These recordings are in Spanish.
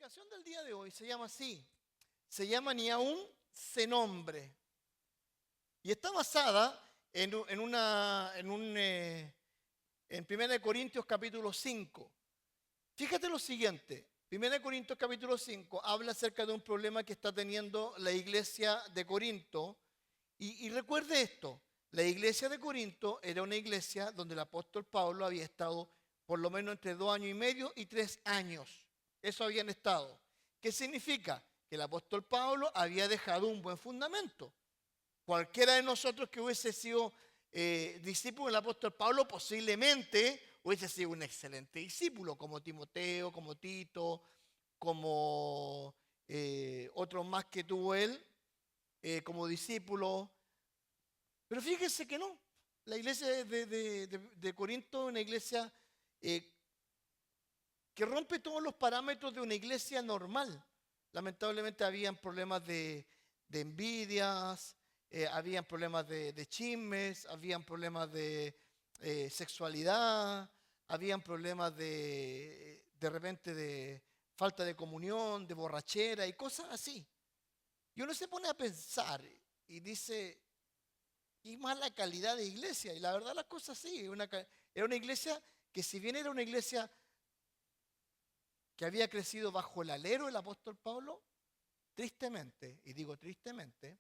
predicación del día de hoy se llama así, se llama Ni aún se nombre. Y está basada en 1 Corintios capítulo 5. Fíjate lo siguiente, 1 Corintios capítulo 5 habla acerca de un problema que está teniendo la iglesia de Corinto. Y recuerde esto, la iglesia de Corinto era una iglesia donde el apóstol Pablo había estado por lo menos entre 2 años y medio y 3 años. Eso habían estado. ¿Qué significa? Que el apóstol Pablo había dejado un buen fundamento. Cualquiera de nosotros que hubiese sido discípulo del apóstol Pablo posiblemente hubiese sido un excelente discípulo, como Timoteo, como Tito, como otros más que tuvo él como discípulo. Pero fíjense que no. La iglesia de Corinto es una iglesia eh, que rompe todos los parámetros de una iglesia normal. Lamentablemente habían problemas de envidias, habían problemas de chismes, habían problemas de sexualidad, habían problemas de repente de falta de comunión, de borrachera y cosas así. Y uno se pone a pensar y dice, y mala calidad de iglesia. Y la verdad las cosas sí, era una iglesia que si bien era una iglesia que había crecido bajo el alero del apóstol Pablo, tristemente, y digo tristemente,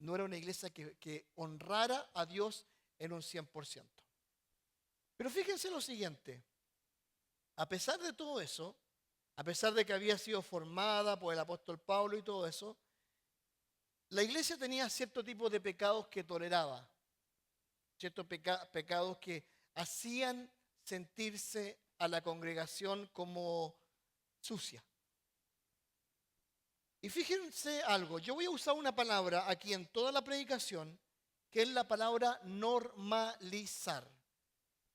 no era una iglesia que honrara a Dios en un 100%. Pero fíjense lo siguiente, a pesar de todo eso, a pesar de que había sido formada por el apóstol Pablo y todo eso, la iglesia tenía cierto tipo de pecados que toleraba, ciertos pecados que hacían sentirse a la congregación como sucia. Y fíjense algo, yo voy a usar una palabra aquí en toda la predicación, que es la palabra normalizar.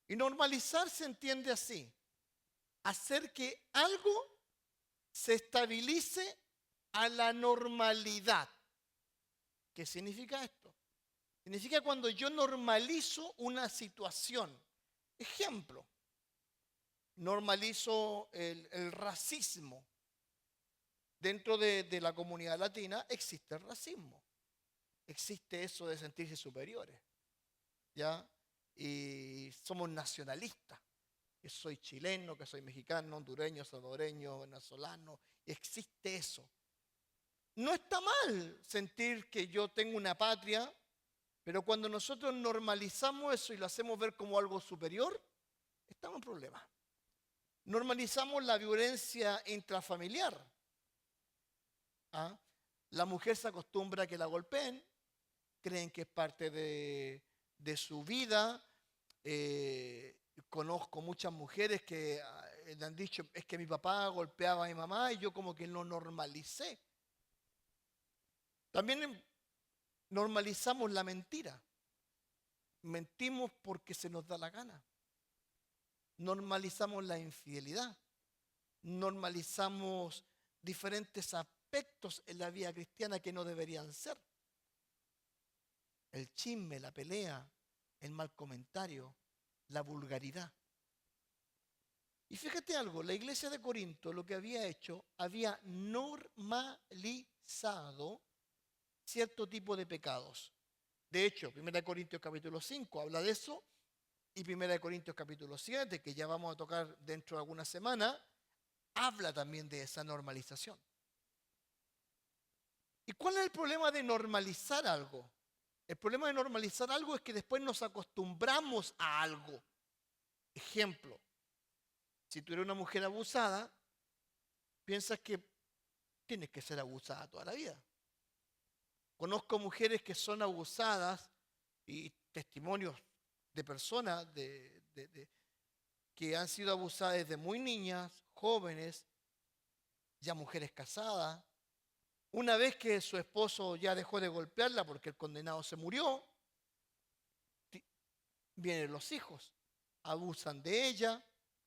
Y normalizar se entiende así, hacer que algo se estabilice a la normalidad. ¿Qué significa esto? Significa cuando yo normalizo una situación. Ejemplo, normalizo el racismo. Dentro de la comunidad latina existe el racismo. Existe eso de sentirse superiores. ¿Ya? Y somos nacionalistas. Que soy chileno, que soy mexicano, hondureño, salvadoreño, venezolano. Existe eso. No está mal sentir que yo tengo una patria, pero cuando nosotros normalizamos eso y lo hacemos ver como algo superior, estamos en problemas. Normalizamos la violencia intrafamiliar. ¿Ah? La mujer se acostumbra a que la golpeen, creen que es parte de su vida. Conozco muchas mujeres que le han dicho, es que mi papá golpeaba a mi mamá y yo como que lo normalicé. También normalizamos la mentira. Mentimos porque se nos da la gana. Normalizamos la infidelidad. Normalizamos diferentes aspectos en la vida cristiana que no deberían ser. El chisme, la pelea, el mal comentario, la vulgaridad. Y fíjate algo, la iglesia de Corinto lo que había hecho, había normalizado cierto tipo de pecados. De hecho, 1 Corintios capítulo 5 habla de eso, y 1 Corintios capítulo 7, que ya vamos a tocar dentro de algunas semanas, habla también de esa normalización. ¿Y cuál es el problema de normalizar algo? El problema de normalizar algo es que después nos acostumbramos a algo. Ejemplo, si tú eres una mujer abusada, piensas que tienes que ser abusada toda la vida. Conozco mujeres que son abusadas y testimonios de personas que han sido abusadas desde muy niñas, jóvenes, ya mujeres casadas. Una vez que su esposo ya dejó de golpearla porque el condenado se murió, vienen los hijos, abusan de ella.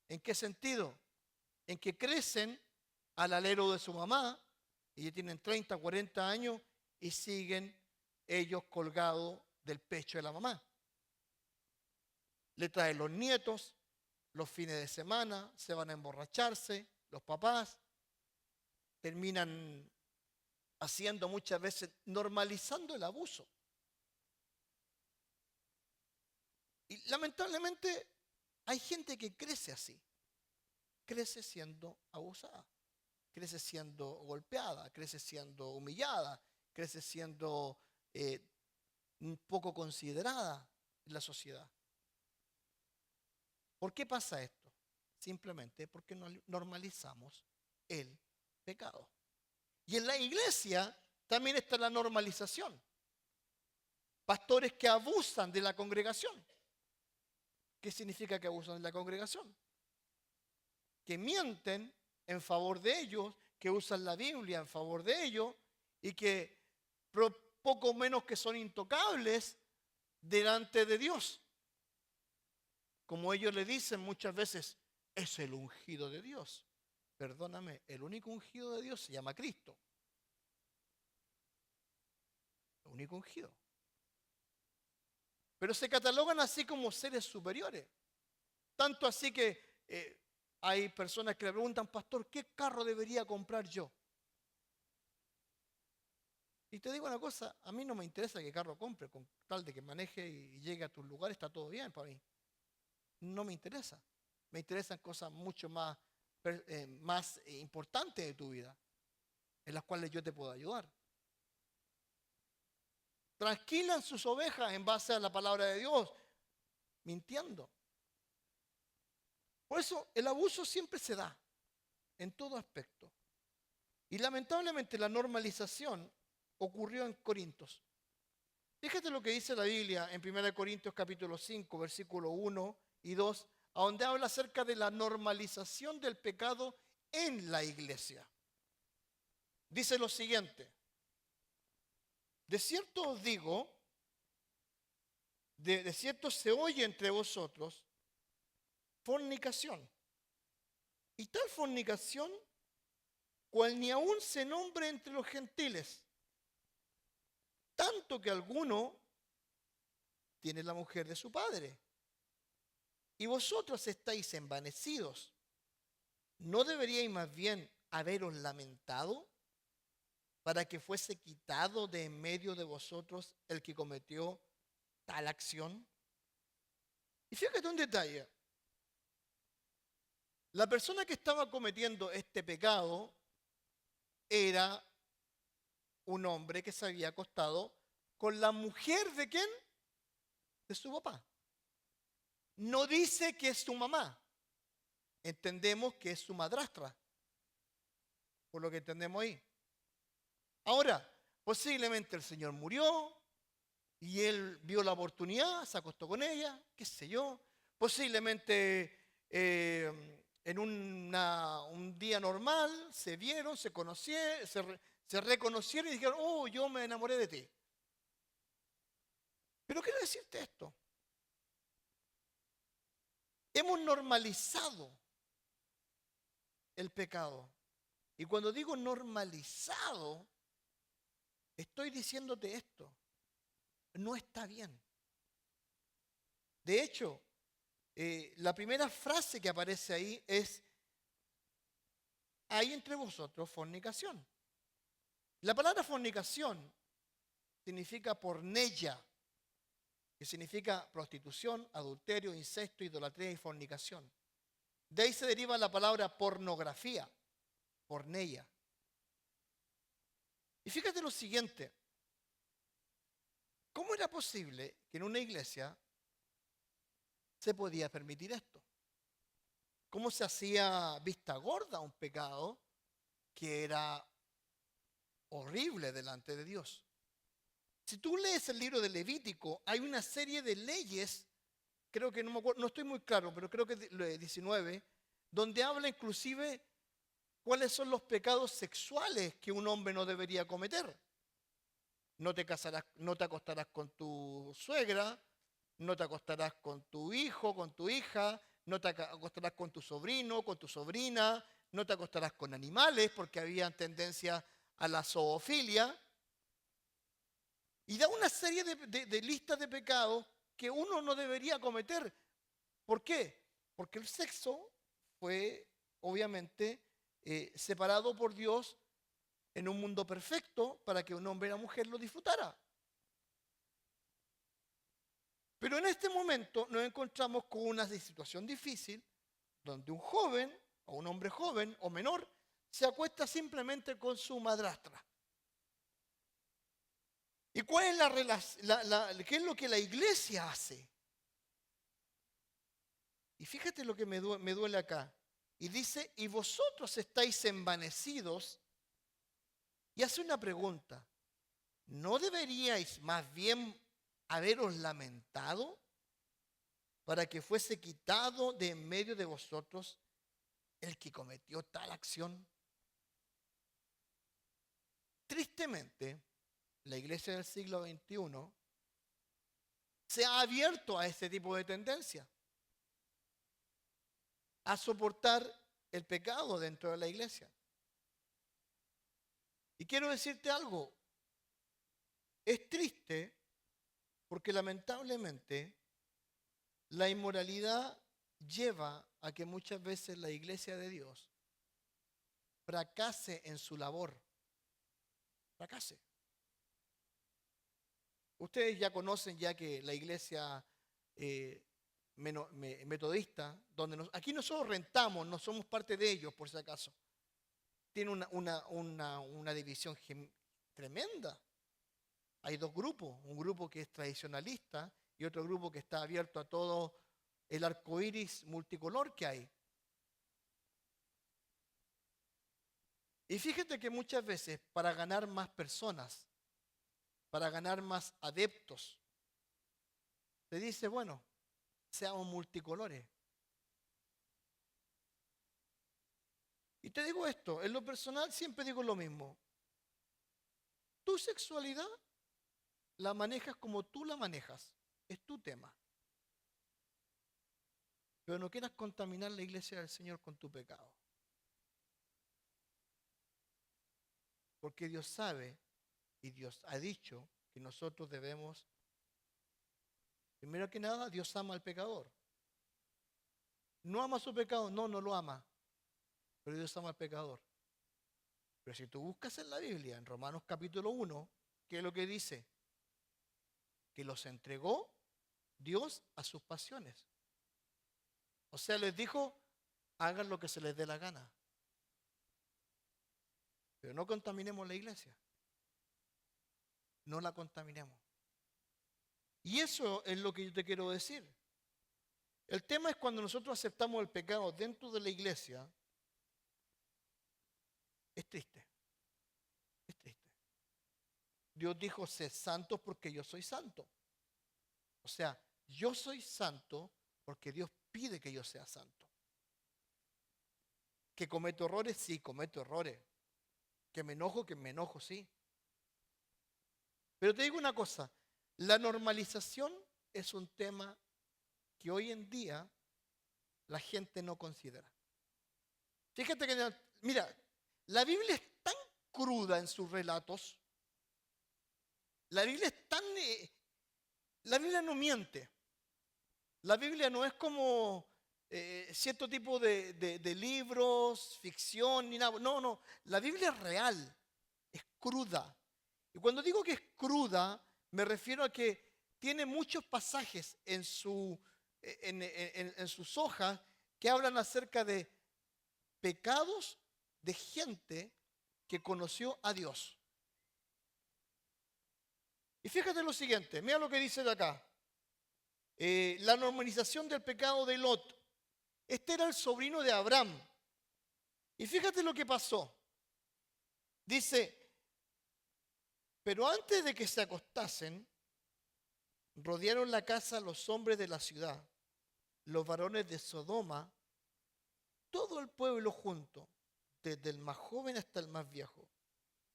¿En qué sentido? En que crecen al alero de su mamá, y ya tienen 30, 40 años y siguen ellos colgados del pecho de la mamá. Le traen los nietos, los fines de semana, se van a emborracharse, los papás. terminan haciendo muchas veces, normalizando el abuso. Y lamentablemente hay gente que crece así, crece siendo abusada, crece siendo golpeada, crece siendo humillada, crece siendo un poco considerada en la sociedad. ¿Por qué pasa esto? Simplemente porque no normalizamos el pecado. Y en la iglesia también está la normalización. Pastores que abusan de la congregación. ¿Qué significa que abusan de la congregación? Que mienten en favor de ellos, que usan la Biblia en favor de ellos y que poco menos que son intocables delante de Dios. Como ellos le dicen muchas veces, es el ungido de Dios. Perdóname, el único ungido de Dios se llama Cristo. El único ungido. Pero se catalogan así como seres superiores. Tanto así que hay personas que le preguntan, pastor, ¿qué carro debería comprar yo? Y te digo una cosa, a mí no me interesa qué carro compre, con tal de que maneje y llegue a tus lugares, está todo bien para mí. No me interesa. Me interesan cosas mucho más importantes de tu vida, en las cuales yo te puedo ayudar. Trasquilan sus ovejas en base a la palabra de Dios, mintiendo. Por eso el abuso siempre se da, en todo aspecto. Y lamentablemente la normalización ocurrió en Corintios. Fíjate lo que dice la Biblia en 1 Corintios capítulo 5, versículo 1 y 2, a donde habla acerca de la normalización del pecado en la iglesia. Dice lo siguiente: de cierto os digo, de cierto se oye entre vosotros fornicación. Y tal fornicación, cual ni aún se nombre entre los gentiles, tanto que alguno tiene la mujer de su padre. Y vosotros estáis envanecidos. ¿No deberíais más bien haberos lamentado para que fuese quitado de en medio de vosotros el que cometió tal acción? Y fíjate un detalle. La persona que estaba cometiendo este pecado era un hombre que se había acostado con la mujer ¿de quién? De su papá. No dice que es su mamá. Entendemos que es su madrastra, por lo que entendemos ahí. Ahora, posiblemente el Señor murió y él vio la oportunidad, se acostó con ella, qué sé yo. Posiblemente en un día normal se vieron, se conocieron, se reconocieron y dijeron, oh, yo me enamoré de ti. Pero quiero decirte esto. Hemos normalizado el pecado. Y cuando digo normalizado, estoy diciéndote esto. No está bien. De hecho, la primera frase que aparece ahí es, hay entre vosotros fornicación. La palabra fornicación significa porneia, que significa prostitución, adulterio, incesto, idolatría y fornicación. De ahí se deriva la palabra pornografía, porneia. Y fíjate lo siguiente, ¿cómo era posible que en una iglesia se podía permitir esto? ¿Cómo se hacía vista gorda un pecado que era horrible delante de Dios? Si tú lees el libro de Levítico, hay una serie de leyes, creo que no me acuerdo, no estoy muy claro, pero creo que es 19, donde habla inclusive cuáles son los pecados sexuales que un hombre no debería cometer. No te casarás, no te acostarás con tu suegra, no te acostarás con tu hijo, con tu hija, no te acostarás con tu sobrino, con tu sobrina, no te acostarás con animales, porque había tendencia a la zoofilia. Y da una serie de listas de pecados que uno no debería cometer. ¿Por qué? Porque el sexo fue, obviamente, separado por Dios en un mundo perfecto para que un hombre y una mujer lo disfrutara. Pero en este momento nos encontramos con una situación difícil donde un joven o un hombre joven o menor se acuesta simplemente con su madrastra. ¿Y cuál es qué es lo que la iglesia hace? Y fíjate lo que me duele acá. Y dice, y vosotros estáis envanecidos. Y hace una pregunta. ¿No deberíais más bien haberos lamentado para que fuese quitado de en medio de vosotros el que cometió tal acción? Tristemente, la iglesia del siglo XXI se ha abierto a este tipo de tendencia, a soportar el pecado dentro de la iglesia. Y quiero decirte algo, es triste porque lamentablemente la inmoralidad lleva a que muchas veces la iglesia de Dios fracase en su labor, fracase. Ustedes ya conocen ya que la iglesia metodista, donde aquí nosotros rentamos, no somos parte de ellos por si acaso, tiene una división tremenda. Hay dos grupos, un grupo que es tradicionalista y otro grupo que está abierto a todo el arco iris multicolor que hay. Y fíjate que muchas veces para ganar más personas, para ganar más adeptos, se dice, bueno, seamos multicolores. Y te digo esto, en lo personal siempre digo lo mismo. Tu sexualidad la manejas como tú la manejas, es tu tema. Pero no quieras contaminar la iglesia del Señor con tu pecado. Porque Dios sabe y Dios ha dicho que nosotros debemos, primero que nada, Dios ama al pecador. ¿No ama su pecado? No, no lo ama. Pero Dios ama al pecador. Pero si tú buscas en la Biblia, en Romanos capítulo 1, ¿qué es lo que dice? Que los entregó Dios a sus pasiones. O sea, les dijo, hagan lo que se les dé la gana. Pero no contaminemos la iglesia. No la contaminemos. Y eso es lo que yo te quiero decir. El tema es cuando nosotros aceptamos el pecado dentro de la iglesia, es triste. Es triste. Dios dijo, sé santos porque yo soy santo. O sea, yo soy santo porque Dios pide que yo sea santo. Que cometo errores, sí, cometo errores. Que me enojo, sí. Pero te digo una cosa, la normalización es un tema que hoy en día la gente no considera. Fíjate que, mira, la Biblia es tan cruda en sus relatos. La Biblia es tan... la Biblia no miente. La Biblia no es como cierto tipo de libros, ficción, ni nada. No, no. La Biblia es real, es cruda. Y cuando digo que es cruda, me refiero a que tiene muchos pasajes en sus hojas que hablan acerca de pecados de gente que conoció a Dios. Y fíjate lo siguiente, mira lo que dice de acá. La normalización del pecado de Lot. Este era el sobrino de Abraham. Y fíjate lo que pasó. Dice, pero antes de que se acostasen, rodearon la casa los hombres de la ciudad, los varones de Sodoma, todo el pueblo junto, desde el más joven hasta el más viejo.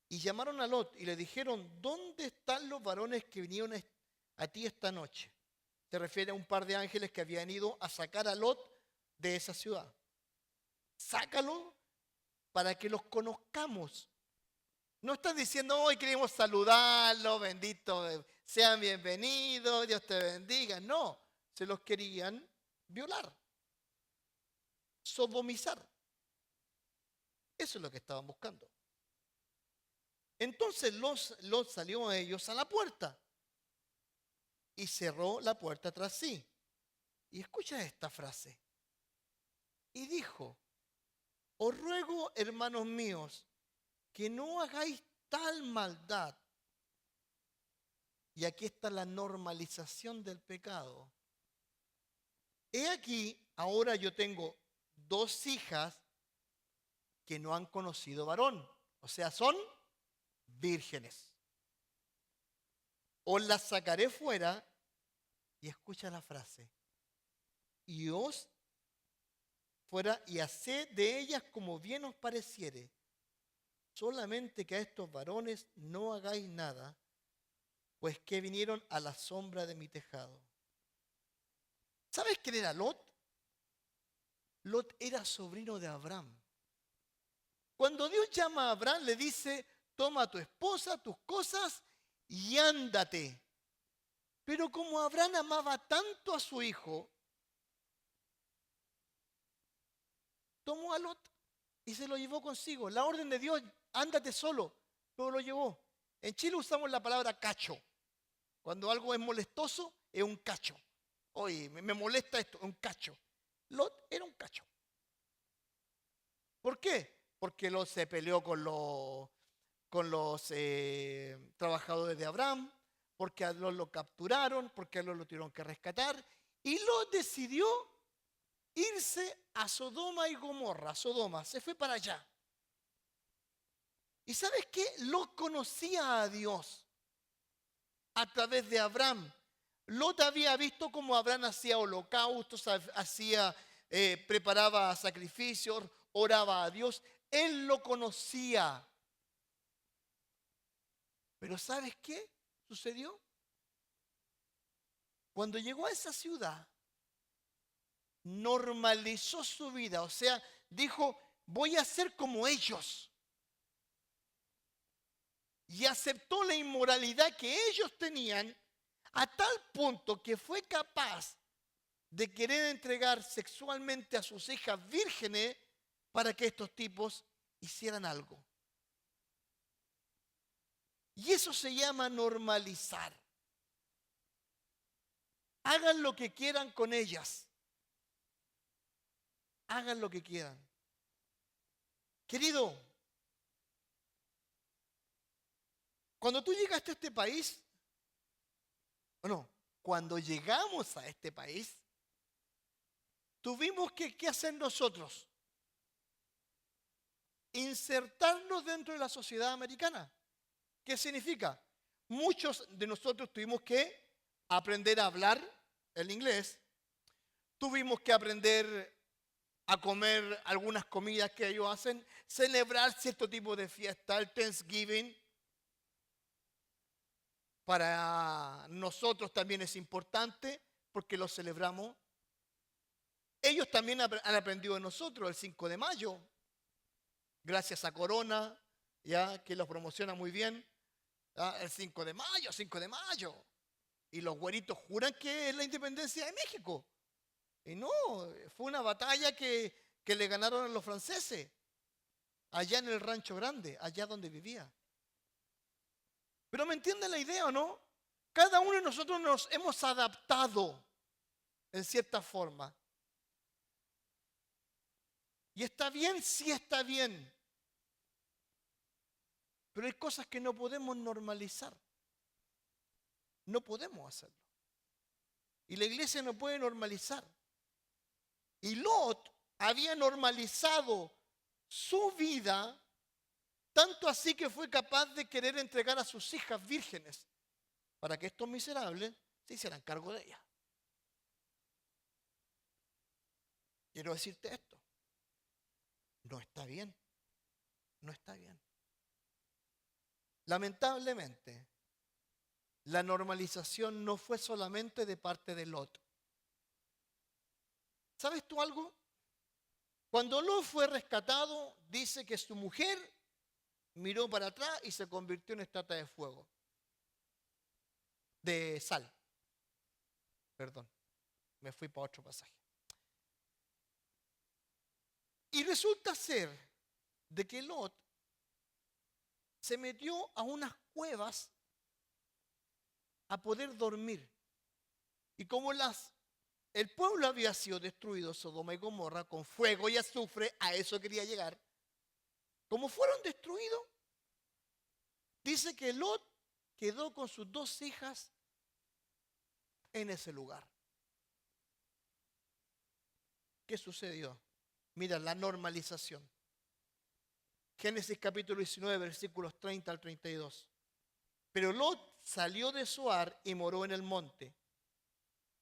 Y llamaron a Lot y le dijeron, ¿dónde están los varones que vinieron a ti esta noche? Se refiere a un par de ángeles que habían ido a sacar a Lot de esa ciudad. Sácalo para que los conozcamos. No están diciendo, hoy queremos saludarlos, bendito, sean bienvenidos, Dios te bendiga. No, se los querían violar, sodomizar. Eso es lo que estaban buscando. Entonces Lot salió a ellos a la puerta y cerró la puerta tras sí. Y escucha esta frase. Y dijo, os ruego, hermanos míos, que no hagáis tal maldad. Y aquí está la normalización del pecado. He aquí, ahora yo tengo 2 hijas que no han conocido varón. O sea, son vírgenes. Os las sacaré fuera y escucha la frase. Y os fuera y haced de ellas como bien os pareciere. Solamente que a estos varones no hagáis nada, pues que vinieron a la sombra de mi tejado. ¿Sabes quién era Lot? Lot era sobrino de Abraham. Cuando Dios llama a Abraham, le dice, toma a tu esposa, tus cosas y ándate. Pero como Abraham amaba tanto a su hijo, tomó a Lot y se lo llevó consigo. La orden de Dios, ándate solo, pero lo llevó. En Chile usamos la palabra cacho. Cuando algo es molestoso, es un cacho. Oye, me molesta esto, es un cacho. Lot era un cacho. ¿Por qué? Porque Lot se peleó con los trabajadores de Abraham, porque a Lot lo capturaron, porque a Lot lo tuvieron que rescatar, y Lot decidió irse a Sodoma y Gomorra. Sodoma, se fue para allá. ¿Y sabes qué? Lot conocía a Dios a través de Abraham. Lot había visto cómo Abraham hacía holocaustos, preparaba sacrificios, oraba a Dios. Él lo conocía. Pero ¿sabes qué sucedió? Cuando llegó a esa ciudad, normalizó su vida. O sea, dijo, voy a ser como ellos. Y aceptó la inmoralidad que ellos tenían a tal punto que fue capaz de querer entregar sexualmente a sus hijas vírgenes para que estos tipos hicieran algo. Y eso se llama normalizar. Hagan lo que quieran con ellas. Hagan lo que quieran. Querido, cuando tú llegaste a este país, cuando llegamos a este país, tuvimos que, ¿qué hacer nosotros? Insertarnos dentro de la sociedad americana. ¿Qué significa? Muchos de nosotros tuvimos que aprender a hablar el inglés, tuvimos que aprender a comer algunas comidas que ellos hacen, celebrar cierto tipo de fiesta, el Thanksgiving. Para nosotros también es importante porque lo celebramos. Ellos también han aprendido de nosotros el 5 de mayo, gracias a Corona, ya que los promociona muy bien. El 5 de mayo, 5 de mayo. Y los güeritos juran que es la independencia de México. Y no, fue una batalla que le ganaron a los franceses, allá en el Rancho Grande, allá donde vivía. Pero ¿me entienden la idea o no? Cada uno de nosotros nos hemos adaptado en cierta forma. Y está bien, sí está bien. Pero hay cosas que no podemos normalizar. No podemos hacerlo. Y la iglesia no puede normalizar. Y Lot había normalizado su vida, tanto así que fue capaz de querer entregar a sus hijas vírgenes para que estos miserables se hicieran cargo de ellas. Quiero decirte esto. No está bien. No está bien. Lamentablemente, la normalización no fue solamente de parte de Lot. ¿Sabes tú algo? Cuando Lot fue rescatado, dice que su mujer miró para atrás y se convirtió en estatua de fuego. De sal. Perdón, me fui para otro pasaje. Y resulta ser de que Lot se metió a unas cuevas a poder dormir. Y como el pueblo había sido destruido, Sodoma y Gomorra, con fuego y azufre, a eso quería llegar. Como fueron destruidos, dice que Lot quedó con sus 2 hijas en ese lugar. ¿Qué sucedió? Mira, la normalización. Génesis capítulo 19, versículos 30 al 32. Pero Lot salió de Zoar y moró en el monte,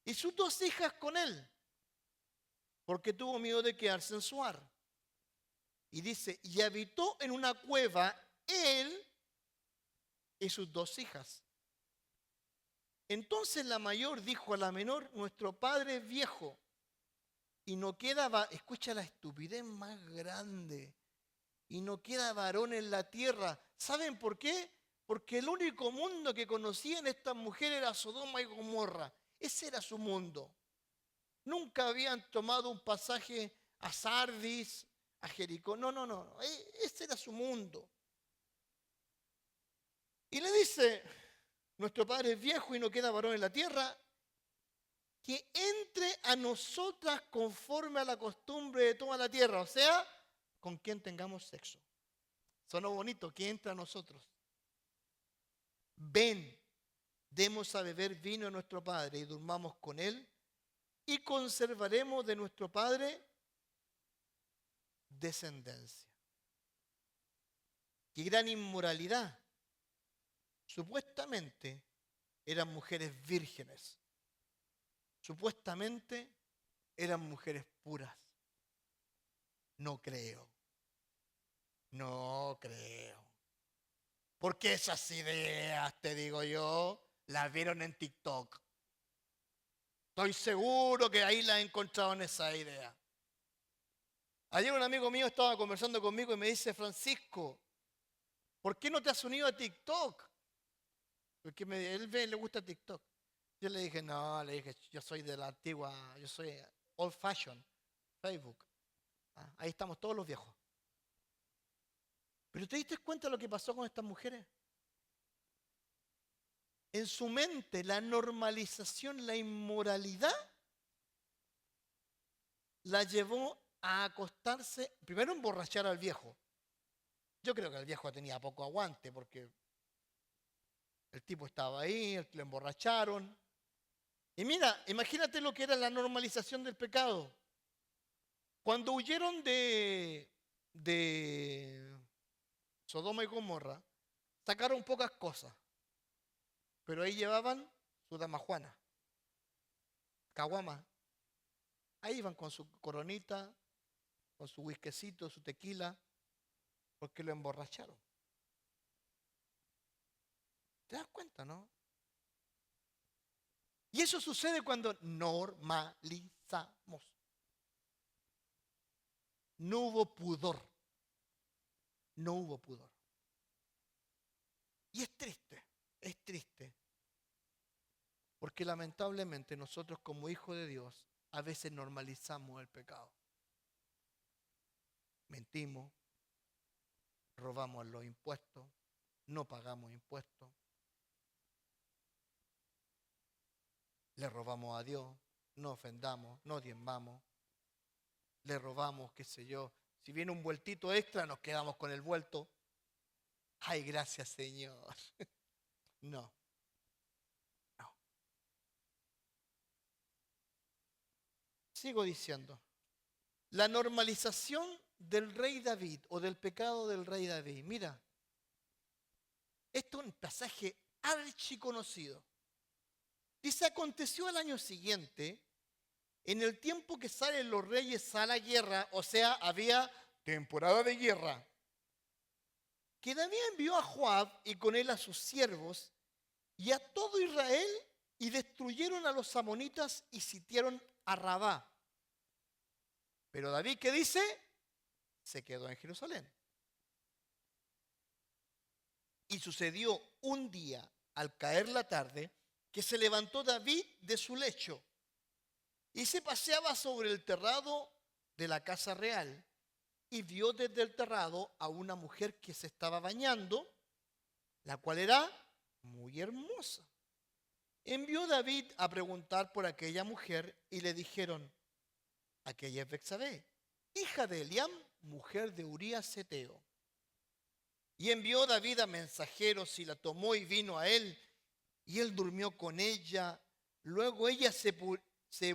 y sus 2 hijas con él, porque tuvo miedo de quedarse en Zoar. Y dice, y habitó en una cueva él y sus 2 hijas. Entonces la mayor dijo a la menor, nuestro padre es viejo y no queda, escucha la estupidez más grande, y no queda varón en la tierra. ¿Saben por qué? Porque el único mundo que conocían estas mujeres era Sodoma y Gomorra. Ese era su mundo. Nunca habían tomado un pasaje a Sardis, a Jericó. No. Ese era su mundo. Y le dice, nuestro padre es viejo y no queda varón en la tierra, que entre a nosotras conforme a la costumbre de toda la tierra. O sea, con quien tengamos sexo. Sonó bonito, que entre a nosotros. Ven, demos a beber vino a nuestro padre y durmamos con él y conservaremos de nuestro padre descendencia. Qué gran inmoralidad. Supuestamente eran mujeres vírgenes. Supuestamente eran mujeres puras. No creo. Porque esas ideas, te digo yo, las vieron en TikTok. Estoy seguro que ahí las encontraron esa idea. Ayer un amigo mío estaba conversando conmigo y me dice, Francisco, ¿por qué no te has unido a TikTok? Porque él le gusta TikTok. Yo le dije, yo soy de la antigua, yo soy old fashion, Facebook. Ahí estamos todos los viejos. Pero ¿te diste cuenta de lo que pasó con estas mujeres? En su mente, la normalización, la inmoralidad, la llevó a acostarse, primero emborrachar al viejo. Yo creo que el viejo tenía poco aguante porque el tipo estaba ahí, lo emborracharon. Y mira, imagínate lo que era la normalización del pecado. Cuando huyeron de Sodoma y Gomorra, sacaron pocas cosas, pero ahí llevaban su damajuana, caguama. Ahí iban con su coronita, con su whiskycito, su tequila, porque lo emborracharon. ¿Te das cuenta, no? Y eso sucede cuando normalizamos. No hubo pudor. No hubo pudor. Y es triste. Porque lamentablemente nosotros como hijos de Dios a veces normalizamos el pecado. Mentimos, robamos los impuestos, no pagamos impuestos, le robamos a Dios, no ofendamos, no diezmamos, le robamos, qué sé yo. Si viene un vueltito extra, nos quedamos con el vuelto. Ay, gracias, Señor. No. Sigo diciendo. La normalización del rey David o del pecado del rey David. Mira, esto es un pasaje archiconocido. Dice, aconteció al año siguiente, en el tiempo que salen los reyes a la guerra, o sea, había temporada de guerra, que David envió a Joab y con él a sus siervos y a todo Israel y destruyeron a los amonitas y sitiaron a Rabá. Pero David, ¿qué dice? Se quedó en Jerusalén. Y sucedió un día, al caer la tarde, que se levantó David de su lecho y se paseaba sobre el terrado de la casa real y vio desde el terrado a una mujer que se estaba bañando la cual era muy hermosa. Envió David a preguntar por aquella mujer y le dijeron: aquella es Betsabé, hija de Eliam, mujer de Urías Heteo. Y envió David a mensajeros y la tomó y vino a él, y él durmió con ella. Luego ella se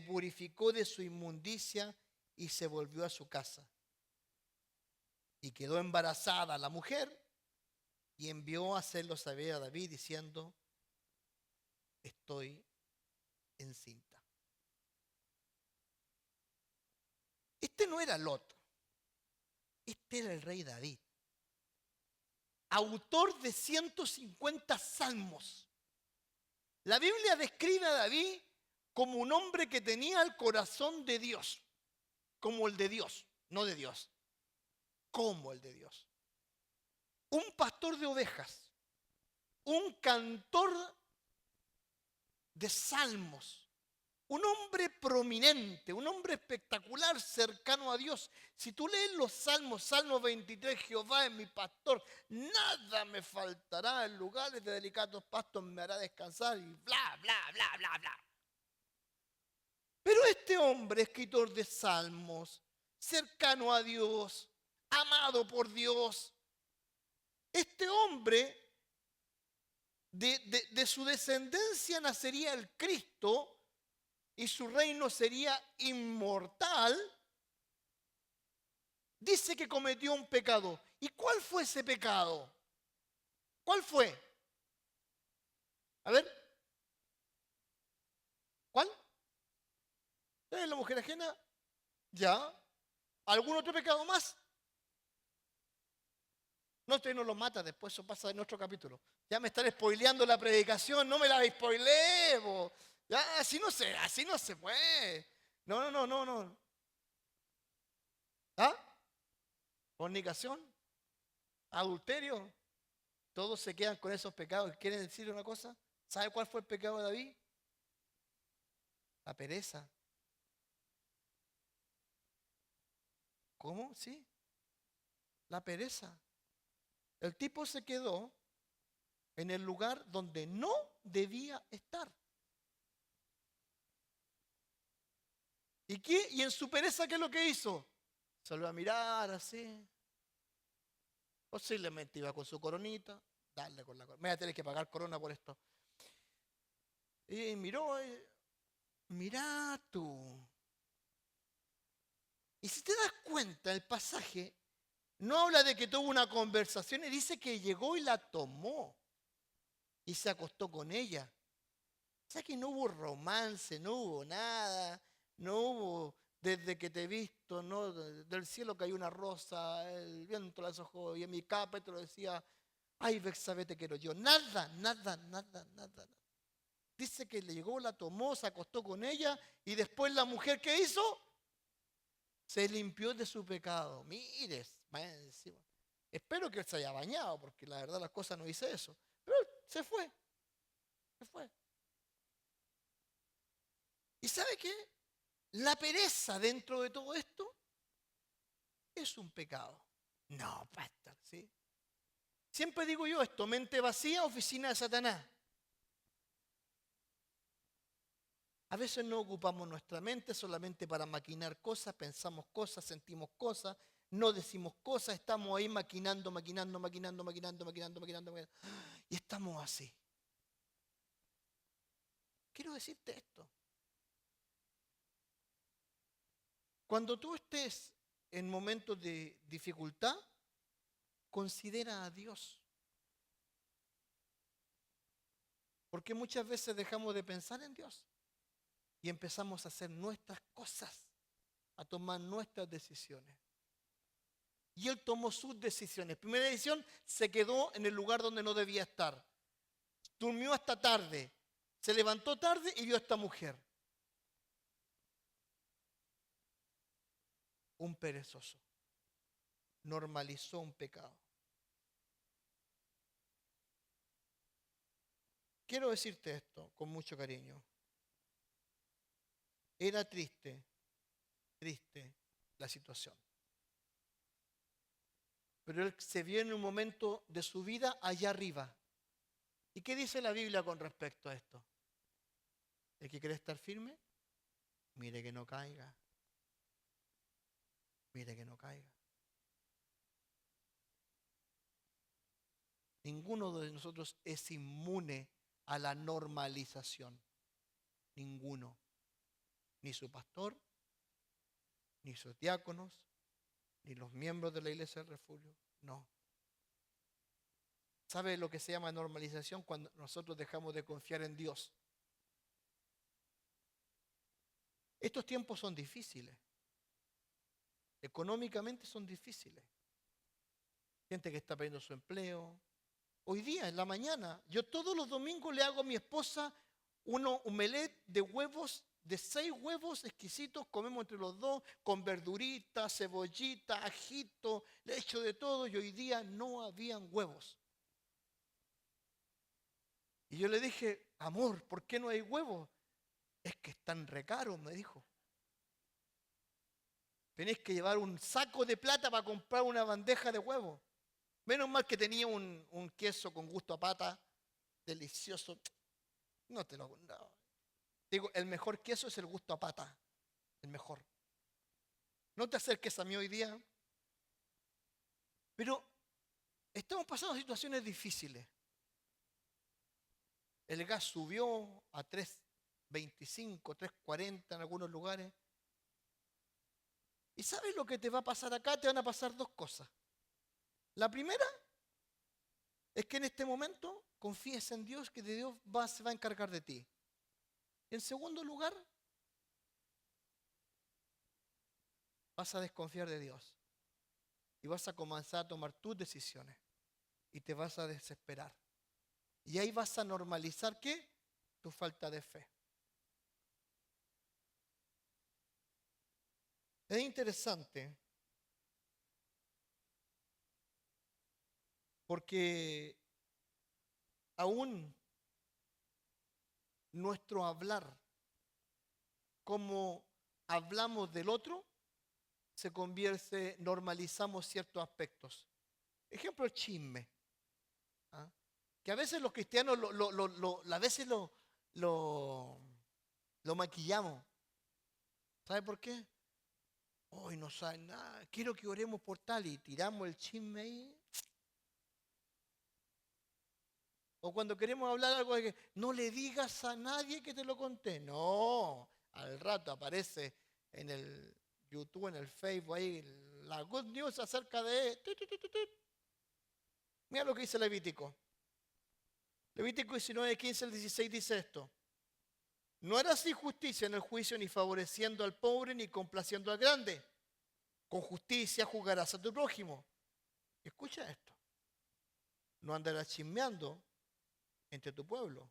purificó de su inmundicia y se volvió a su casa. Y quedó embarazada la mujer y envió a hacerlo saber a David diciendo: estoy encinta. Este no era Lot, este era el rey David, autor de 150 salmos. La Biblia describe a David como un hombre que tenía el corazón de Dios, como el de Dios, no de Dios, como el de Dios. Un pastor de ovejas, un cantor de salmos, un hombre prominente, un hombre espectacular, cercano a Dios. Si tú lees los salmos, Salmo 23, Jehová es mi pastor, nada me faltará, en lugares de delicados pastos me hará descansar y bla, bla, bla, bla, bla. Pero este hombre, escritor de salmos, cercano a Dios, amado por Dios, este hombre, de su descendencia nacería el Cristo y su reino sería inmortal. Dice que cometió un pecado. ¿Y cuál fue ese pecado? ¿Cuál fue? A ver. ¿Cuál? ¿Es la mujer ajena? ¿Ya? ¿Algún otro pecado más? No, usted no lo mata, después eso pasa en otro capítulo. Ya me están spoileando la predicación, no me la spoilee, bo. Ya, así no se puede. No. ¿Ah? Fornicación, adulterio, todos se quedan con esos pecados. ¿Quieren decir una cosa? ¿Sabe cuál fue el pecado de David? La pereza. ¿Cómo? Sí, la pereza. El tipo se quedó en el lugar donde no debía estar. ¿Y qué? ¿Y en su pereza qué es lo que hizo? Se lo iba a mirar así. Posiblemente iba con su coronita. Darle con la corona. Me voy a tener que pagar corona por esto. Y miró, mirá tú. Y si te das cuenta, el pasaje no habla de que tuvo una conversación y dice que llegó y la tomó y se acostó con ella. O sea que no hubo romance, no hubo nada, no hubo desde que te he visto, no, del cielo cayó una rosa, el viento la sojó y en mi capa te lo decía: ay, Betsabé, te quiero yo. Nada. Dice que le llegó, la tomó, se acostó con ella y después la mujer, ¿qué hizo? Se limpió de su pecado. Mires, más encima. Espero que él se haya bañado, porque la verdad las cosas no hice eso. Pero él se fue. ¿Y sabe qué? La pereza dentro de todo esto es un pecado. No, pastor, ¿sí? Siempre digo yo esto: mente vacía, oficina de Satanás. A veces no ocupamos nuestra mente solamente para maquinar cosas, pensamos cosas, sentimos cosas, no decimos cosas, estamos ahí maquinando. Y estamos así. Quiero decirte esto. Cuando tú estés en momentos de dificultad, considera a Dios. Porque muchas veces dejamos de pensar en Dios y empezamos a hacer nuestras cosas, a tomar nuestras decisiones. Y él tomó sus decisiones. Primera decisión: se quedó en el lugar donde no debía estar. Durmió hasta tarde. Se levantó tarde y vio a esta mujer. Un perezoso. Normalizó un pecado. Quiero decirte esto con mucho cariño. Era triste la situación. Pero él se vio en un momento de su vida allá arriba, ¿Y qué dice la Biblia con respecto a esto? El que quiere estar firme, mire que no caiga. Mire que no caiga. Ninguno de nosotros es inmune a la normalización. Ninguno. Ni su pastor, ni sus diáconos, ni los miembros de la Iglesia del Refugio. No. ¿Sabe lo que se llama normalización? Cuando nosotros dejamos de confiar en Dios. Estos tiempos son difíciles. Económicamente son difíciles. Gente que está perdiendo su empleo. Hoy día, en la mañana, yo todos los domingos le hago a mi esposa un omelette de huevos, de 6 huevos exquisitos, comemos entre los dos, con verdurita, cebollita, ajito, le echo de todo, y hoy día no habían huevos. Y yo le dije, amor, ¿por qué no hay huevos? Es que están re caros, me dijo. Tenés que llevar un saco de plata para comprar una bandeja de huevos. Menos mal que tenía un queso con gusto a pata, delicioso. No te lo... No. Digo, el mejor queso es el gusto a pata. El mejor. No te acerques a mí hoy día. Pero estamos pasando situaciones difíciles. El gas subió a 3.25, 3.40 en algunos lugares. ¿Y sabes lo que te va a pasar acá? Te van a pasar 2 cosas. La primera es que en este momento confíes en Dios, que Dios se va a encargar de ti. En segundo lugar, vas a desconfiar de Dios y vas a comenzar a tomar tus decisiones y te vas a desesperar. Y ahí vas a normalizar, ¿qué? Tu falta de fe. Es interesante porque aún nuestro hablar, como hablamos del otro, se convierte, normalizamos ciertos aspectos. Ejemplo, el chisme. ¿Ah? Que a veces los cristianos a veces lo maquillamos. ¿Sabe por qué? Hoy no saben nada, quiero que oremos por tal y tiramos el chisme ahí. O cuando queremos hablar algo de que no le digas a nadie que te lo conté. No, al rato aparece en el YouTube, en el Facebook, ahí la good news acerca de... Mira lo que dice Levítico. Levítico 19, 15 al 16 dice esto. No harás injusticia en el juicio ni favoreciendo al pobre ni complaciendo al grande. Con justicia juzgarás a tu prójimo. Escucha esto. No andarás chismeando entre tu pueblo.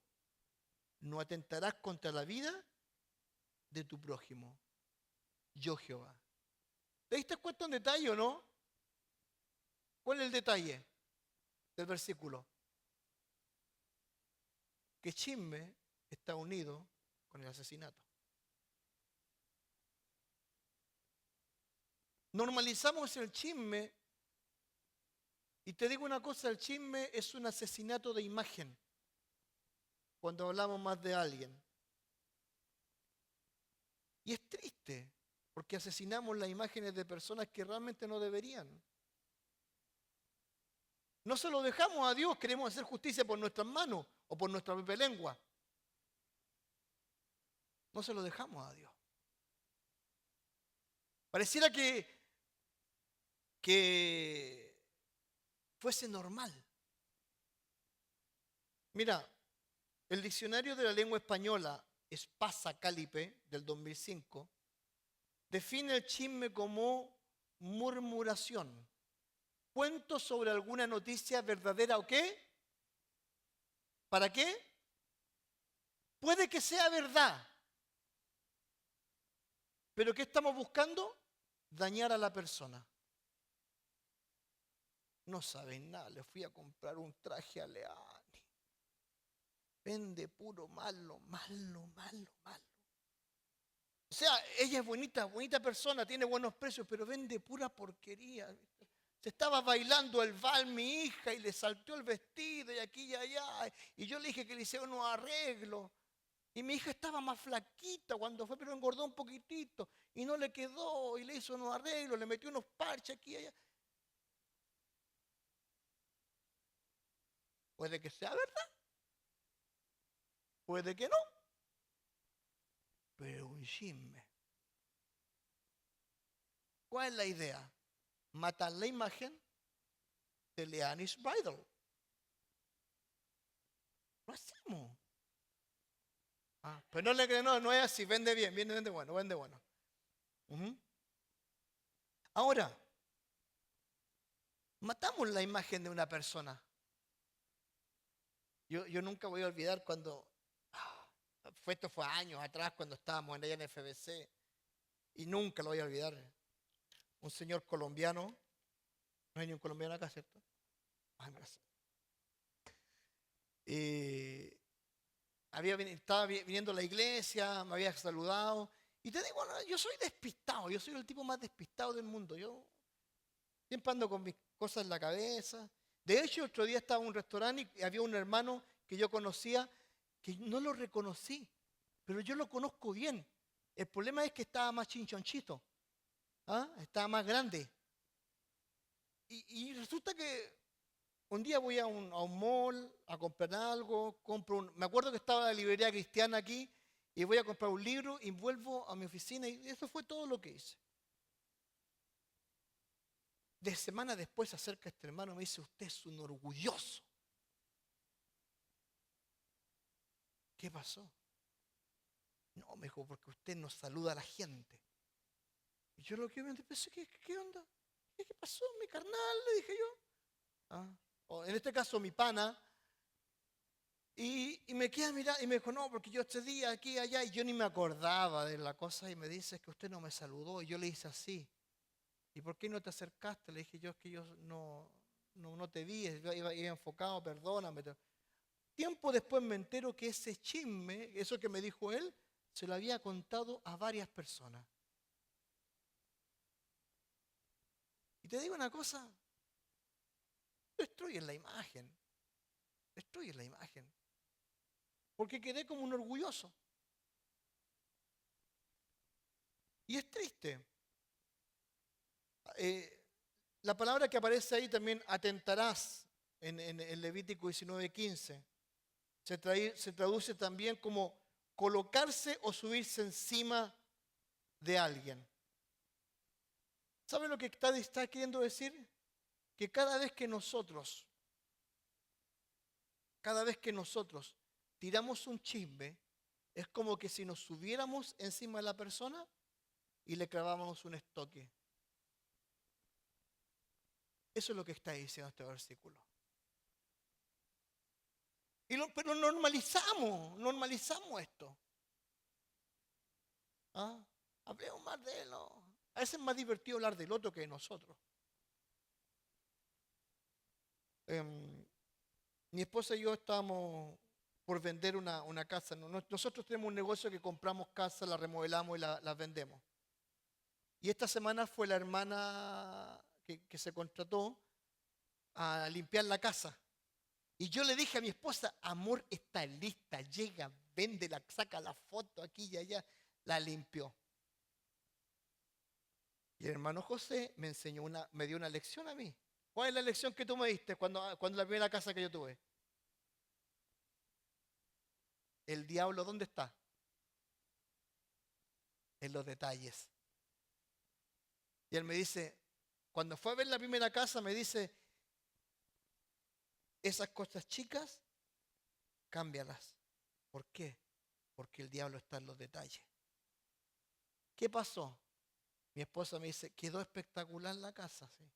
No atentarás contra la vida de tu prójimo. Yo Jehová. ¿Te diste cuenta un detalle o no? ¿Cuál es el detalle del versículo? Que chisme está unido con el asesinato. Normalizamos el chisme y te digo una cosa, el chisme es un asesinato de imagen cuando hablamos más de alguien. Y es triste porque asesinamos las imágenes de personas que realmente no deberían. No se lo dejamos a Dios, queremos hacer justicia por nuestras manos o por nuestra propia lengua. No se lo dejamos a Dios. Pareciera que fuese normal. Mira, el diccionario de la lengua española, Espasa Cálipe, del 2005, define el chisme como murmuración. Cuento sobre alguna noticia verdadera o qué. ¿Para qué? Puede que sea verdad. ¿Pero qué estamos buscando? Dañar a la persona. No saben nada, le fui a comprar un traje a Leani. Vende puro malo, malo, malo, malo. O sea, ella es bonita, bonita persona, tiene buenos precios, pero vende pura porquería. Se estaba bailando el vals mi hija y le saltó el vestido y aquí y allá. Y yo le dije que le hiciera unos arreglos. Y mi hija estaba más flaquita cuando fue, pero engordó un poquitito. Y no le quedó y le hizo unos arreglos, le metió unos parches aquí y allá. Puede que sea verdad, puede que no, pero un chisme. ¿Cuál es la idea? Matar la imagen de Leannis Bridal. Lo hacemos. Pero no le creen, no es así, vende bien, vende bueno, vende bueno. Ujú. Ahora, matamos la imagen de una persona. Yo nunca voy a olvidar cuando, esto fue años atrás cuando estábamos allá en FBC, y nunca lo voy a olvidar. Un señor colombiano, no hay ni un colombiano acá, ¿cierto? En Brasil. Estaba viniendo a la iglesia, me había saludado. Y te digo, bueno, yo soy despistado, yo soy el tipo más despistado del mundo. Yo siempre ando con mis cosas en la cabeza. De hecho, otro día estaba en un restaurante y había un hermano que yo conocía que no lo reconocí, pero yo lo conozco bien. El problema es que estaba más chinchonchito, estaba más grande. Y resulta que un día voy a un mall a comprar algo, me acuerdo que estaba la librería cristiana aquí y voy a comprar un libro y vuelvo a mi oficina y eso fue todo lo que hice. De semana después se acerca este hermano y me dice, usted es un orgulloso. ¿Qué pasó? No, me dijo, porque usted no saluda a la gente. Y yo lo que me pensé, ¿qué onda? ¿Qué pasó? Mi carnal, le dije yo. O en este caso mi pana. Y me queda mirando y me dijo, no, porque yo este día aquí y allá, y yo ni me acordaba de la cosa, y me dice que usted no me saludó, y yo le hice así. ¿Y por qué no te acercaste? Le dije yo, es que yo no te vi, iba enfocado, perdóname. Tiempo después me entero que ese chisme, eso que me dijo él, se lo había contado a varias personas. Y te digo una cosa, destruyen la imagen, destruyen la imagen. Porque quedé como un orgulloso. Y es triste. La palabra que aparece ahí también, atentarás, en Levítico 19:15, se traduce también como colocarse o subirse encima de alguien. ¿Sabe lo que está queriendo decir? Que cada vez que nosotros tiramos un chisme, es como que si nos subiéramos encima de la persona y le claváramos un estoque. Eso es lo que está diciendo este versículo. Pero normalizamos esto. Hablemos más de él. A veces es más divertido hablar del otro que de nosotros. Mi esposa y yo estábamos por vender una casa. Nosotros tenemos un negocio que compramos casas, la remodelamos y las vendemos. Y esta semana fue la hermana que se contrató a limpiar la casa. Y yo le dije a mi esposa, amor, está lista, llega, véndela, saca la foto aquí y allá, la limpió. Y el hermano José me dio una lección a mí. ¿Cuál es la lección que tú me diste cuando la primera casa que yo tuve? El diablo, ¿dónde está? En los detalles. Y él me dice, cuando fue a ver la primera casa, me dice, esas cosas chicas, cámbialas. ¿Por qué? Porque el diablo está en los detalles. ¿Qué pasó? Mi esposa me dice, quedó espectacular la casa, sí.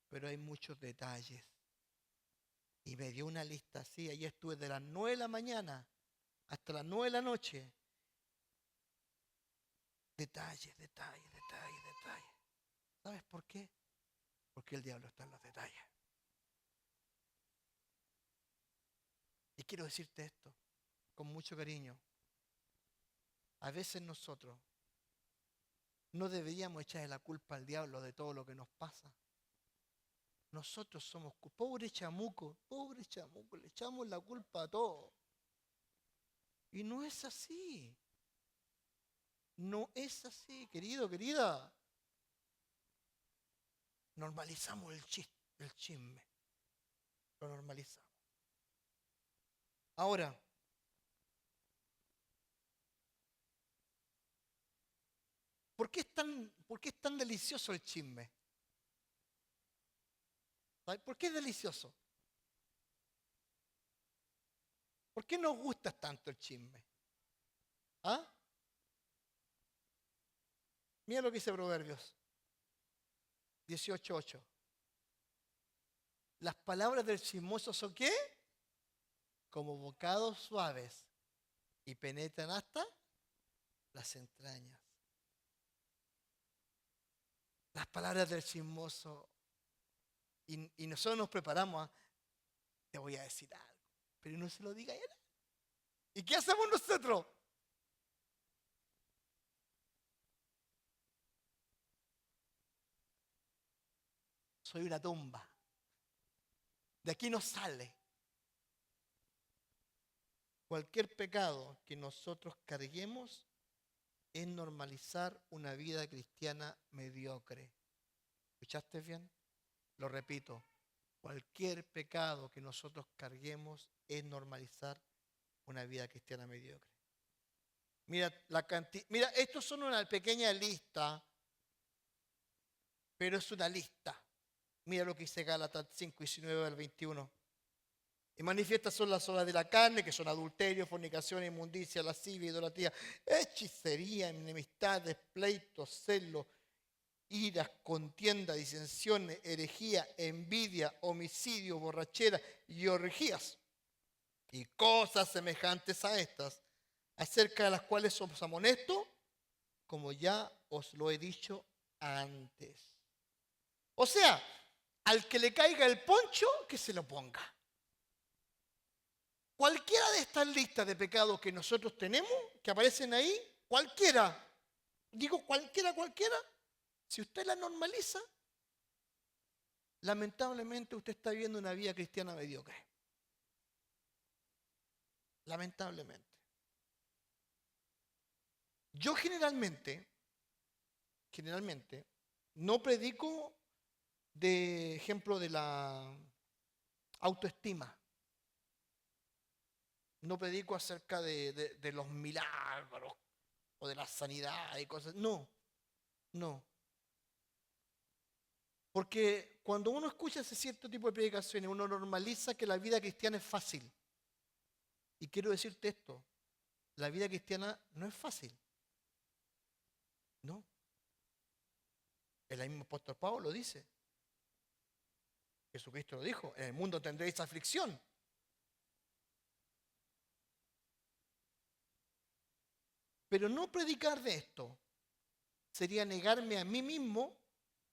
Pero hay muchos detalles. Y me dio una lista así. Allí estuve de las 9 de la mañana hasta las 9 de la noche. Detalles. ¿Sabes por qué? Porque el diablo está en los detalles. Y quiero decirte esto con mucho cariño. A veces nosotros no deberíamos echarle la culpa al diablo de todo lo que nos pasa. nosotros somos pobre chamuco, le echamos la culpa a todo. Y no es así. No es así, querido, querida. Normalizamos el chisme. Lo normalizamos. Ahora, ¿por qué es tan delicioso el chisme? ¿Sabe? ¿Por qué es delicioso? ¿Por qué nos gusta tanto el chisme? ¿Ah? Mira lo que dice Proverbios 18:8. Las palabras del chismoso son ¿qué? Como bocados suaves y penetran hasta las entrañas. Las palabras del chismoso. Y nosotros nos preparamos te voy a decir algo, pero no se lo diga a él. ¿Y qué hacemos nosotros? Soy una tumba. De aquí no sale. Cualquier pecado que nosotros carguemos es normalizar una vida cristiana mediocre. ¿Escuchaste bien? Lo repito. Cualquier pecado que nosotros carguemos es normalizar una vida cristiana mediocre. Mira, mira, estos son una pequeña lista, pero es una lista. Mira lo que dice Gálatas 5:19-21. Y manifiestas son las obras de la carne, que son adulterio, fornicación, inmundicia, lascivia, idolatría, hechicería, enemistades, pleitos, celos, iras, contienda, disensiones, herejía, envidia, homicidio, borrachera y orgías. Y cosas semejantes a estas, acerca de las cuales os amonesto, como ya os lo he dicho antes. O sea, al que le caiga el poncho, que se lo ponga. Cualquiera de estas listas de pecados que nosotros tenemos, que aparecen ahí, cualquiera, digo cualquiera, si usted la normaliza, lamentablemente usted está viviendo una vida cristiana mediocre. Lamentablemente. Yo generalmente, no predico de ejemplo de la autoestima. No predico acerca de los milagros o de la sanidad y cosas. No. Porque cuando uno escucha ese cierto tipo de predicaciones, uno normaliza que la vida cristiana es fácil. Y quiero decirte esto, la vida cristiana no es fácil. No. El mismo apóstol Pablo lo dice. Jesucristo lo dijo, en el mundo tendréis aflicción. Pero no predicar de esto sería negarme a mí mismo,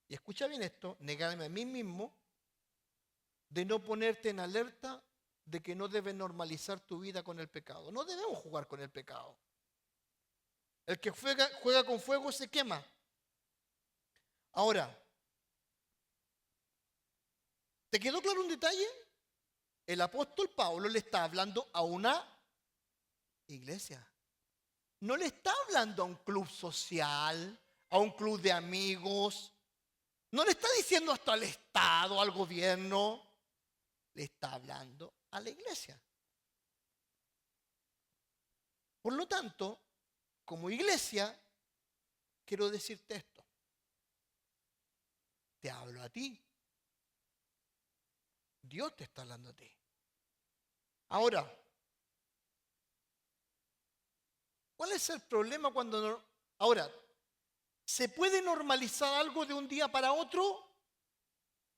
y escucha bien esto, negarme a mí mismo de no ponerte en alerta de que no debes normalizar tu vida con el pecado. No debemos jugar con el pecado. El que juega con fuego se quema. Ahora, ¿te quedó claro un detalle? El apóstol Pablo le está hablando a una iglesia. No le está hablando a un club social, a un club de amigos. No le está diciendo hasta al Estado, al gobierno. Le está hablando a la iglesia. Por lo tanto, como iglesia, quiero decirte esto. Te hablo a ti. Dios te está hablando a ti. Ahora, ¿cuál es el problema cuando... Ahora, ¿se puede normalizar algo de un día para otro?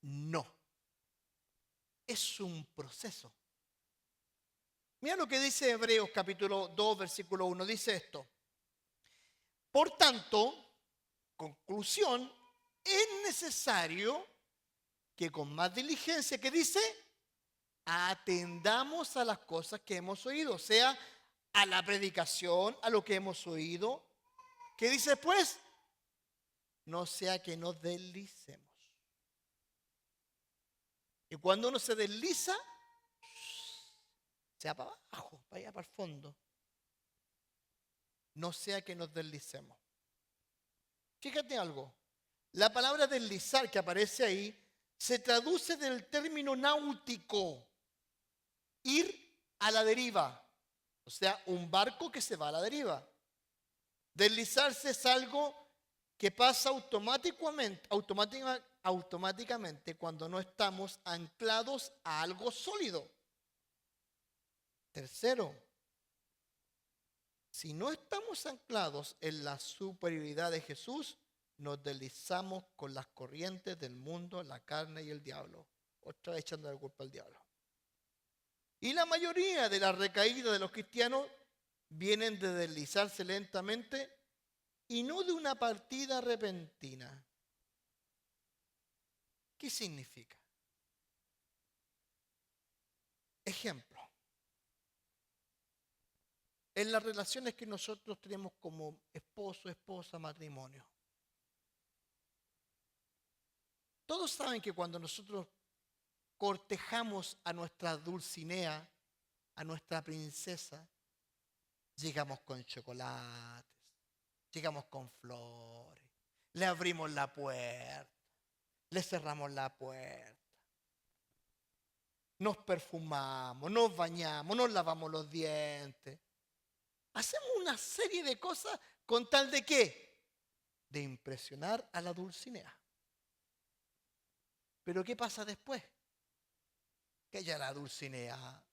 No. Es un proceso. Mira lo que dice Hebreos capítulo 2, versículo 1. Dice esto. Por tanto, conclusión, es necesario que con más diligencia, ¿qué dice? Atendamos a las cosas que hemos oído, o sea, a la predicación, a lo que hemos oído. ¿Qué dice después? No sea que nos deslicemos. Y cuando uno se desliza, se va para abajo, para allá, para el fondo. No sea que nos deslicemos. Fíjate algo. La palabra deslizar que aparece ahí se traduce del término náutico, ir a la deriva. O sea, un barco que se va a la deriva. Deslizarse es algo que pasa automáticamente cuando no estamos anclados a algo sólido. Tercero, si no estamos anclados en la superioridad de Jesús, nos deslizamos con las corrientes del mundo, la carne y el diablo. Otra vez echando la culpa al diablo. Y la mayoría de las recaídas de los cristianos vienen de deslizarse lentamente y no de una partida repentina. ¿Qué significa? Ejemplo. En las relaciones que nosotros tenemos como esposo, esposa, matrimonio. Todos saben que cuando nosotros cortejamos a nuestra Dulcinea, a nuestra princesa, llegamos con chocolates, llegamos con flores, le abrimos la puerta, le cerramos la puerta, nos perfumamos, nos bañamos, nos lavamos los dientes. Hacemos una serie de cosas con tal de ¿qué? De impresionar a la Dulcinea. Pero ¿qué pasa después? Que ya la Dulcinea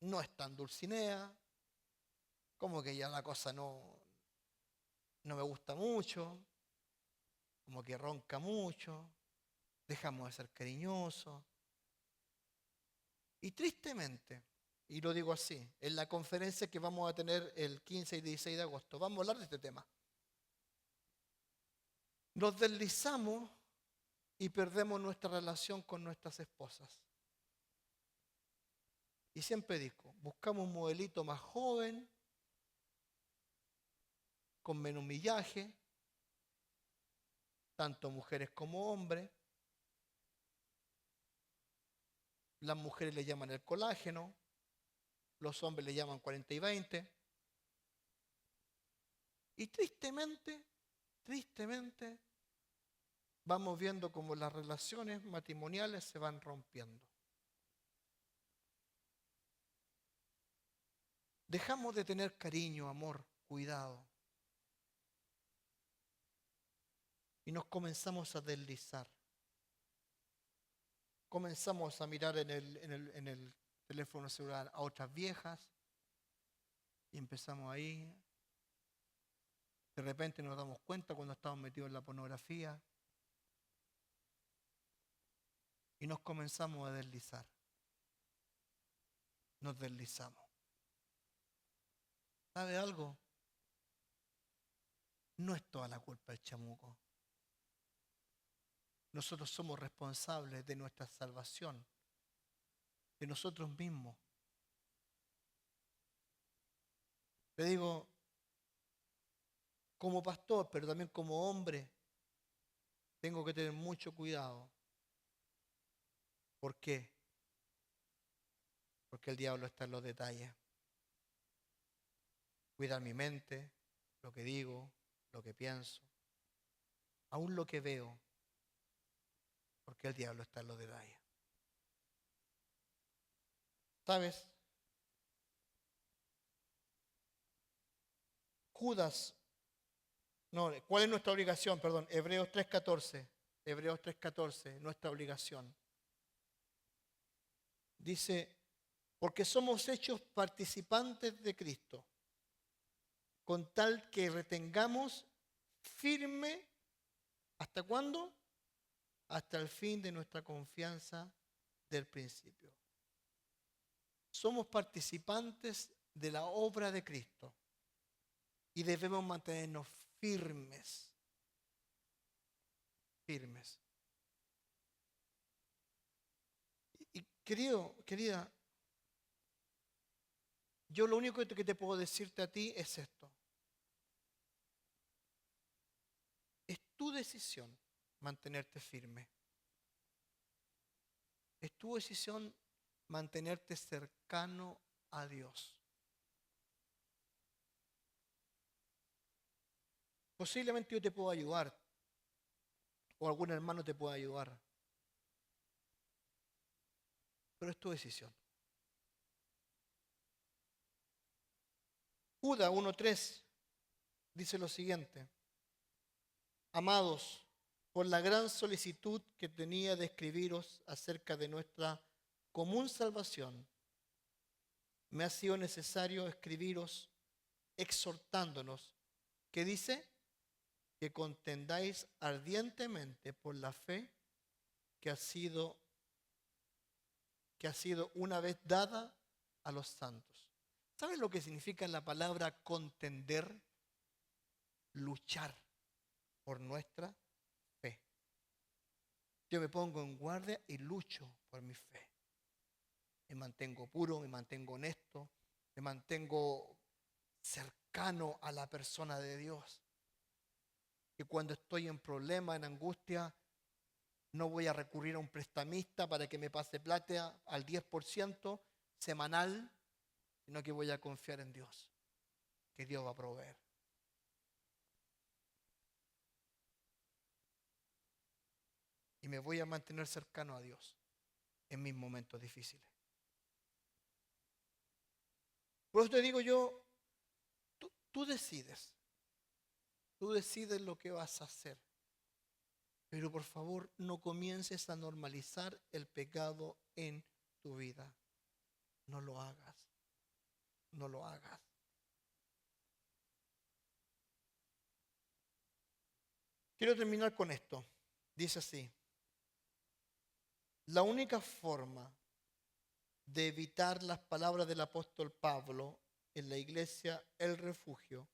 no es tan Dulcinea, como que ya la cosa no me gusta mucho, como que ronca mucho, dejamos de ser cariñosos. Y tristemente, y lo digo así, en la conferencia que vamos a tener el 15 y 16 de agosto, vamos a hablar de este tema. Nos deslizamos y perdemos nuestra relación con nuestras esposas. Y siempre digo, buscamos un modelito más joven, con menos millaje, tanto mujeres como hombres. Las mujeres le llaman el colágeno, los hombres le llaman 40 y 20. Y tristemente, vamos viendo cómo las relaciones matrimoniales se van rompiendo. Dejamos de tener cariño, amor, cuidado. Y nos comenzamos a deslizar. Comenzamos a mirar en el teléfono celular a otras viejas. Y empezamos ahí. De repente nos damos cuenta cuando estamos metidos en la pornografía. Y nos comenzamos a deslizar. Nos deslizamos. ¿Sabe algo? No es toda la culpa del chamuco. Nosotros somos responsables de nuestra salvación, de nosotros mismos. Le digo, como pastor, pero también como hombre, tengo que tener mucho cuidado. ¿Por qué? Porque el diablo está en los detalles. Cuidar mi mente, lo que digo, lo que pienso, aún lo que veo, porque el diablo está en los detalles. ¿Sabes? Judas, no, ¿cuál es nuestra obligación? Perdón, Hebreos 3:14, nuestra obligación. Dice, porque somos hechos participantes de Cristo, con tal que retengamos firme, ¿hasta cuándo? Hasta el fin de nuestra confianza del principio. Somos participantes de la obra de Cristo y debemos mantenernos firmes. Firmes. Y querida, yo lo único que te puedo decirte a ti es esto. Es tu decisión mantenerte firme. Es tu decisión mantenerte cercano a Dios. Posiblemente yo te puedo ayudar o algún hermano te pueda ayudar, pero es tu decisión. Judas 1:3 dice lo siguiente: amados, por la gran solicitud que tenía de escribiros acerca de nuestra común salvación, me ha sido necesario escribiros exhortándonos, que dice que contendáis ardientemente por la fe que ha sido una vez dada a los santos. ¿Saben lo que significa la palabra contender? Luchar por nuestra fe. Yo me pongo en guardia y lucho por mi fe. Me mantengo puro, me mantengo honesto, me mantengo cercano a la persona de Dios. Que cuando estoy en problema, en angustia, no voy a recurrir a un prestamista para que me pase plata al 10% semanal, sino que voy a confiar en Dios, que Dios va a proveer. Y me voy a mantener cercano a Dios en mis momentos difíciles. Por eso te digo yo, tú decides lo que vas a hacer. Pero por favor, no comiences a normalizar el pecado en tu vida. No lo hagas. No lo hagas. Quiero terminar con esto. Dice así: la única forma de evitar las palabras del apóstol Pablo en la iglesia, el refugio,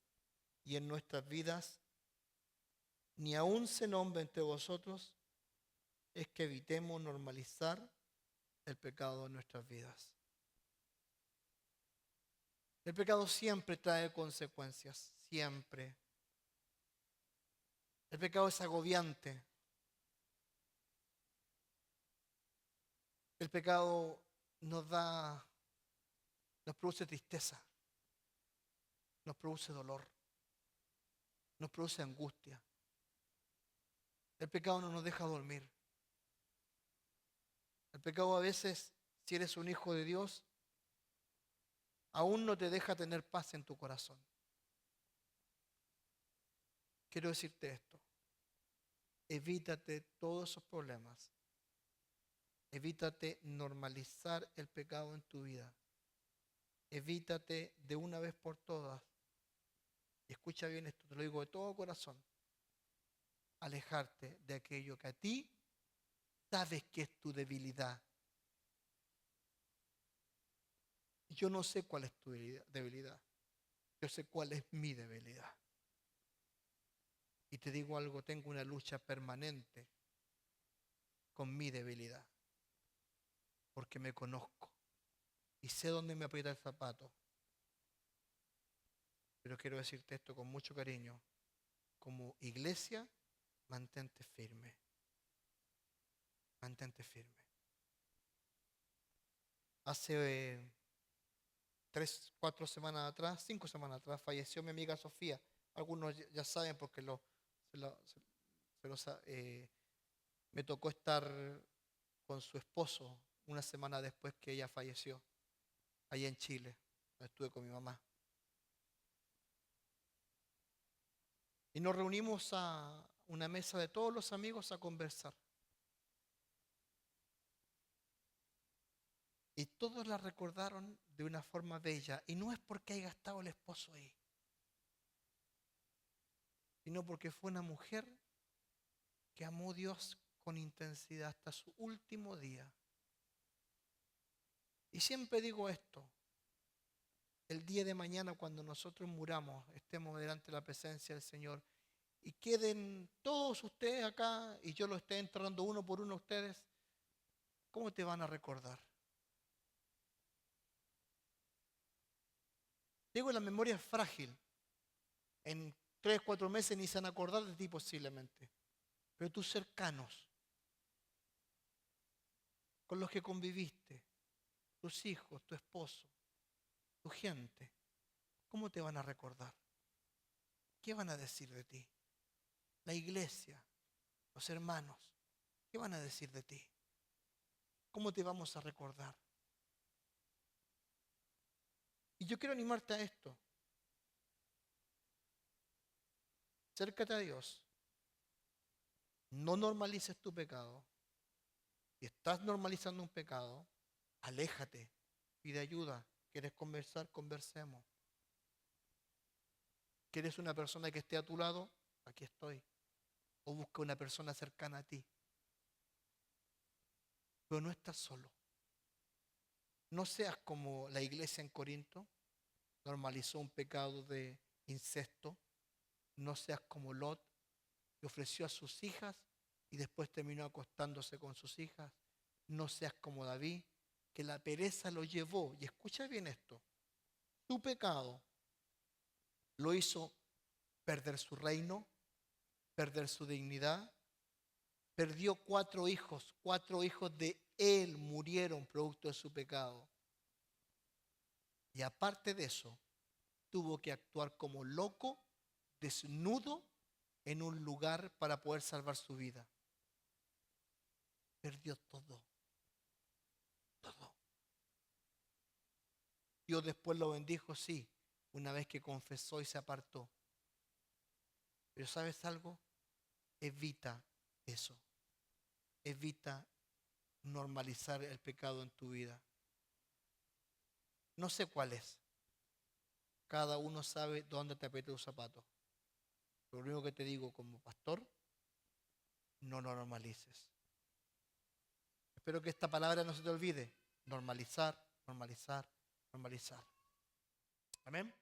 y en nuestras vidas, ni aún se nombre entre vosotros, es que evitemos normalizar el pecado en nuestras vidas. El pecado siempre trae consecuencias, siempre. El pecado es agobiante. El pecado nos produce tristeza, nos produce dolor, nos produce angustia. El pecado no nos deja dormir. El pecado a veces, si eres un hijo de Dios, aún no te deja tener paz en tu corazón. Quiero decirte esto: evítate todos esos problemas. Evítate normalizar el pecado en tu vida. Evítate de una vez por todas, y escucha bien esto, te lo digo de todo corazón, alejarte de aquello que a ti sabes que es tu debilidad. Yo no sé cuál es tu debilidad. Yo sé cuál es mi debilidad. Y te digo algo, tengo una lucha permanente con mi debilidad. Porque me conozco y sé dónde me aprieta el zapato. Pero quiero decirte esto con mucho cariño. Como iglesia, mantente firme. Mantente firme. Hace 3, 4 semanas atrás, 5 semanas atrás, falleció mi amiga Sofía. Algunos ya saben porque me tocó estar con su esposo una semana después que ella falleció, allá en Chile, donde estuve con mi mamá. Y nos reunimos a una mesa de todos los amigos a conversar. Y todos la recordaron de una forma bella. Y no es porque haya estado el esposo ahí, sino porque fue una mujer que amó a Dios con intensidad hasta su último día. Y siempre digo esto: el día de mañana, cuando nosotros muramos, estemos delante de la presencia del Señor y queden todos ustedes acá y yo los esté enterrando uno por uno a ustedes, ¿cómo te van a recordar? Digo, la memoria es frágil. En 3, 4 meses ni se van a acordar de ti posiblemente. Pero tus cercanos, con los que conviviste, tus hijos, tu esposo, tu gente, ¿cómo te van a recordar? ¿Qué van a decir de ti? La iglesia, los hermanos, ¿qué van a decir de ti? ¿Cómo te vamos a recordar? Y yo quiero animarte a esto. Acércate a Dios. No normalices tu pecado. Si estás normalizando un pecado, aléjate. Pide ayuda. ¿Quieres conversar? Conversemos. ¿Quieres una persona que esté a tu lado? Aquí estoy. O busca una persona cercana a ti. Pero no estás solo. No seas como la iglesia en Corinto, normalizó un pecado de incesto. No seas como Lot, que ofreció a sus hijas y después terminó acostándose con sus hijas. No seas como David, que la pereza lo llevó. Y escucha bien esto. Su pecado lo hizo perder su reino, perder su dignidad. Perdió 4 hijos. 4 hijos de él murieron producto de su pecado. Y aparte de eso, tuvo que actuar como loco, desnudo, en un lugar para poder salvar su vida. Perdió todo. Todo. Dios después lo bendijo, sí, una vez que confesó y se apartó. Pero ¿sabes algo? Evita eso. Evita normalizar el pecado en tu vida. No sé cuál es. Cada uno sabe dónde te aprieta un zapato. Lo único que te digo como pastor, no lo normalices. Espero que esta palabra no se te olvide. Normalizar, normalizar, normalizar. Amén.